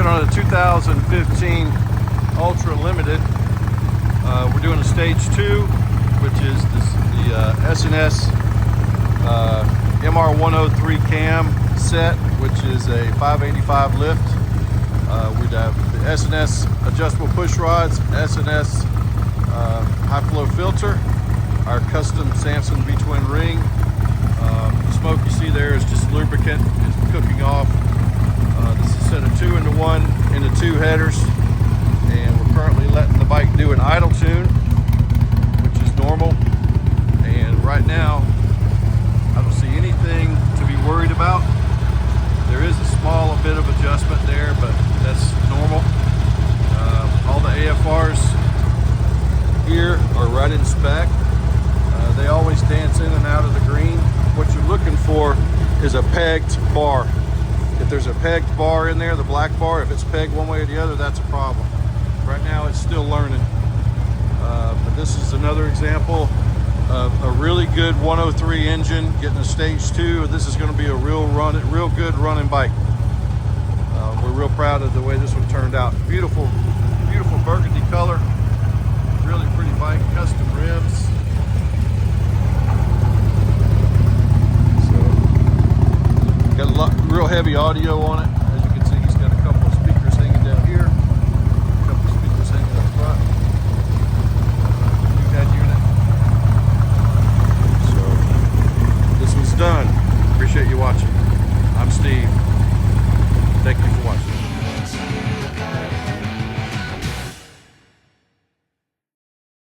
working on a 2015 Ultra Limited. We're doing a stage 2, which is the S&S MR103 cam set, which is a 585 lift. We'd have the S&S adjustable push rods, S&S high flow filter, our custom Samson V-twin ring. The smoke you see there is just lubricant. It's cooking off. This is a set of 2 into 1 into 2 headers, and we're currently letting the bike do an idle tune, which is normal. And right now, I don't see anything to be worried about. There is a small bit of adjustment there, but that's normal. All the AFRs here are right in spec. They always dance in and out of the green. What you're looking for is a pegged bar. If there's a pegged bar in there, the black bar, if it's pegged one way or the other, that's a problem. Right now it's still learning. But this is another example of a really good 103 engine getting a stage 2. This is going to be a real good running bike. We're real proud of the way this one turned out. Beautiful, beautiful burgundy color. Really pretty bike, custom rims. So got a lot, real heavy audio on it.